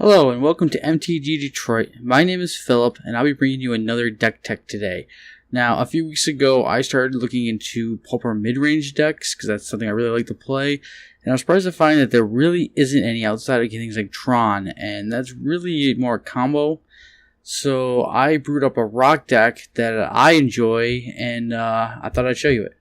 Hello and welcome to MTG Detroit. My name is Philip and I'll be bringing you another deck tech today. Now, a few weeks ago I started looking into Pauper Midrange decks because that's something I really like to play, and I was surprised to find that there really isn't any outside of things like Tron, and that's really more a combo. So I brewed up a rock deck that I enjoy, and I thought I'd show you it.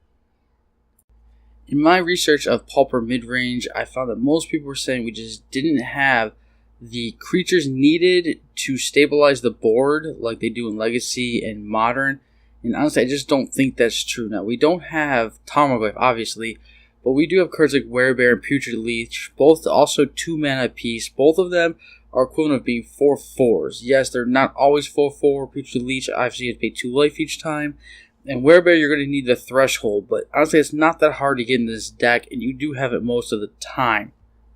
In my research of Pauper Midrange, I found that most people were saying we just didn't have the creatures needed to stabilize the board like they do in Legacy and Modern. And honestly, I just don't think that's true. Now, we don't have Tarmogoyf, obviously, but we do have cards like Werebear and Putrid Leech, both also 2 mana apiece. Both of them are equivalent of being 4/4s. Yes, they're not always 4/4. Putrid Leech, obviously, you have to pay 2 life each time. And Werebear, you're going to need the Threshold, but honestly, it's not that hard to get in this deck, and you do have it most of the time.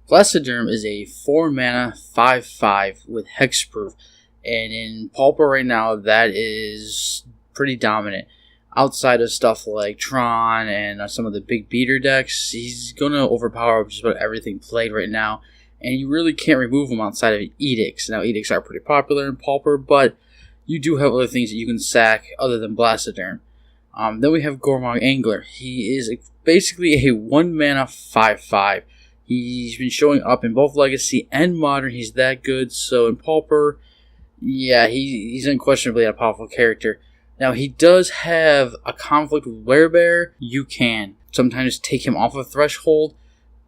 Blastoderm is a 4 mana 5/5 with hexproof, and in Pauper right now that is pretty dominant. Outside of stuff like Tron and some of the big beater decks, he's going to overpower just about everything played right now, and you really can't remove him outside of Edicts. Now, Edicts are pretty popular in Pauper, but you do have other things that you can sack other than Blastoderm. Then we have Gormog Angler. He is basically a 1 mana 5/5. He's been showing up in both Legacy and Modern. He's that good. So in Pauper, yeah, he's unquestionably a powerful character. Now, he does have a conflict with Werebear. You can sometimes take him off of Threshold,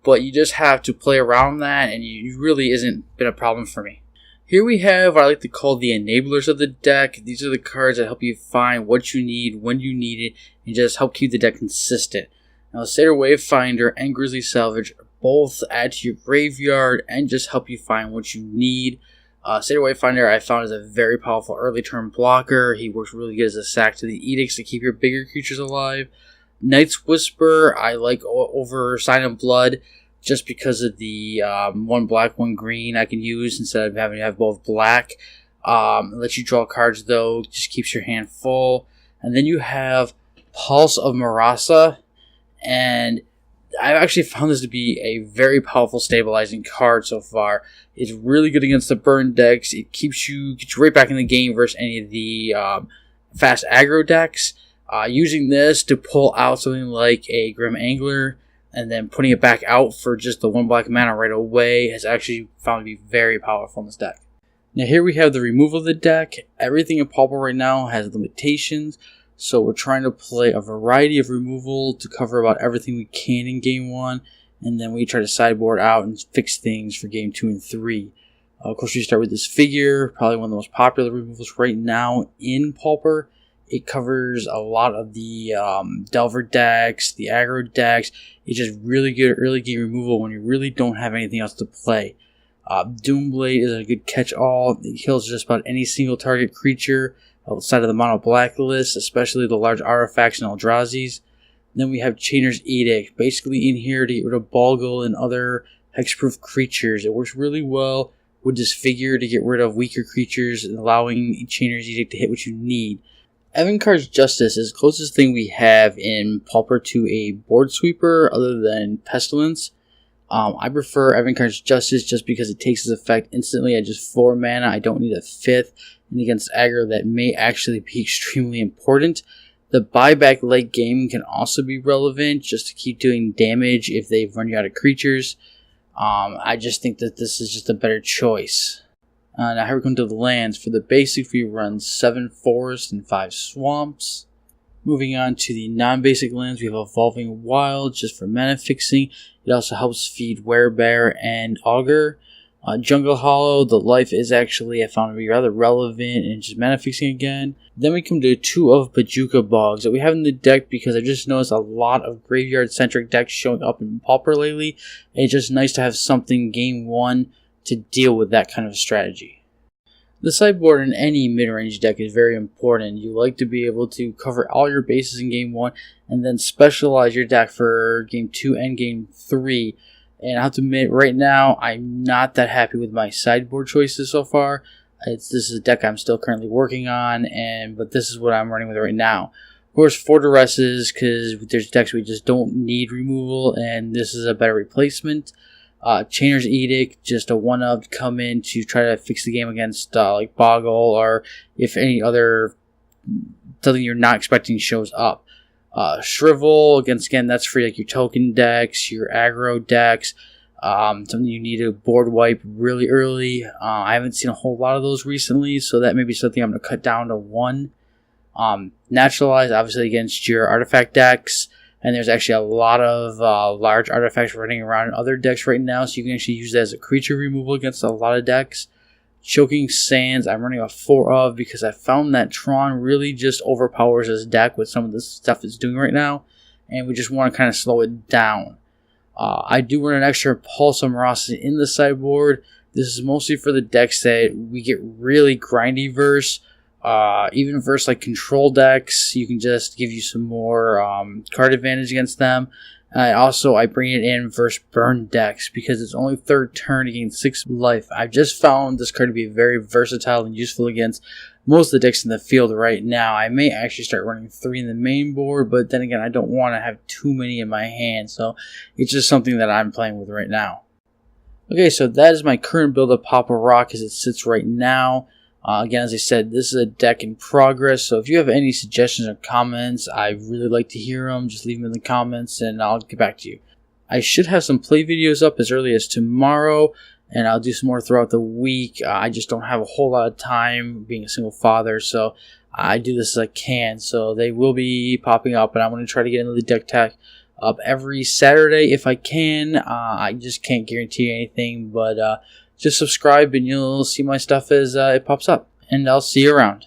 but you just have to play around that, and it really isn't been a problem for me. Here we have what I like to call the enablers of the deck. These are the cards that help you find what you need, when you need it, and just help keep the deck consistent. Now, Satyr Wavefinder and Grizzly Salvage both add to your graveyard and just help you find what you need. Satyr Wavefinder I found is a very powerful early turn blocker. He works really good as a sack to the Edicts to keep your bigger creatures alive. Night's Whisper I like over Sign of Blood just because of the 1 black, 1 green I can use instead of having to have both black. It lets you draw cards though, just keeps your hand full. And then you have Pulse of Marasa, and I've actually found this to be a very powerful stabilizing card so far. It's really good against the burn decks. It gets you right back in the game versus any of the fast aggro decks. Using this to pull out something like a Grim Angler and then putting it back out for just the 1 black mana right away has actually found to be very powerful in this deck. Now here we have the removal of the deck. Everything in Pauper right now has limitations, so we're trying to play a variety of removal to cover about everything we can in Game 1, and then we try to sideboard out and fix things for Game 2 and 3. Of course, we start with this figure, probably one of the most popular removals right now in Pauper. It covers a lot of the Delver decks, the aggro decks. It's just really good early game removal when you really don't have anything else to play. Doomblade is a good catch-all. It kills just about any single target creature outside of the mono blacklist, especially the large artifacts and Eldrazi's. Then we have Chainer's Edict, basically in here to get rid of Boggle and other hexproof creatures. It works really well with this figure to get rid of weaker creatures and allowing Chainer's Edict to hit what you need. Evankar's Justice is the closest thing we have in Pauper to a board sweeper other than Pestilence. I prefer Evankar's Justice just because it takes its effect instantly at just 4 mana. I don't need a 5th. And against aggro, that may actually be extremely important. The buyback late game can also be relevant just to keep doing damage if they've run you out of creatures. I just think that this is just a better choice. Now here we come to the lands. For the basic, we run 7 forests and 5 swamps. Moving on to the non-basic lands, we have Evolving Wild just for mana fixing. It also helps feed Werebear and Augur. Jungle Hollow, the life is actually, I found to be rather relevant and just mana fixing again. Then we come to 2 of Bajuka Bogs that we have in the deck because I just noticed a lot of graveyard-centric decks showing up in Pauper lately. And it's just nice to have something Game 1 to deal with that kind of strategy. The sideboard in any mid-range deck is very important. You like to be able to cover all your bases in Game 1 and then specialize your deck for Game 2 and Game 3. And I have to admit, right now, I'm not that happy with my sideboard choices so far. This is a deck I'm still currently working on, but this is what I'm running with right now. Of course, Fortresses, because there's decks we just don't need removal, and this is a better replacement. Chainer's Edict, just a 1-up, come in to try to fix the game against like Boggle, or if any other something you're not expecting shows up. Shrivel, again, that's for like your token decks, your aggro decks, something you need to board wipe really early. I haven't seen a whole lot of those recently, so that may be something I'm going to cut down to 1. Naturalize, obviously, against your artifact decks, and there's actually a lot of large artifacts running around in other decks right now, so you can actually use that as a creature removal against a lot of decks. Choking Sands, I'm running a 4 of because I found that Tron really just overpowers his deck with some of the stuff it's doing right now, and we just want to kind of slow it down. I do run an extra Pulse of Morosity in the sideboard. This is mostly for the decks that we get really grindy verse. Even verse like control decks, you can just give you some more card advantage against them. I bring it in versus burn decks because it's only 3rd turn to gain 6 life. I've just found this card to be very versatile and useful against most of the decks in the field right now. I may actually start running 3 in the main board, but then again, I don't want to have too many in my hand, so it's just something that I'm playing with right now. Okay, so that is my current build of Pauper Rock as it sits right now. Again, as I said, this is a deck in progress, so if you have any suggestions or comments, I really like to hear them. Just leave them in the comments and I'll get back to you. I should have some play videos up as early as tomorrow, and I'll do some more throughout the week. I just don't have a whole lot of time being a single father, so I do this as I can. So they will be popping up, and I'm going to try to get into the deck tech up every Saturday if I can. I just can't guarantee anything, but just subscribe and you'll see my stuff as it pops up. And I'll see you around.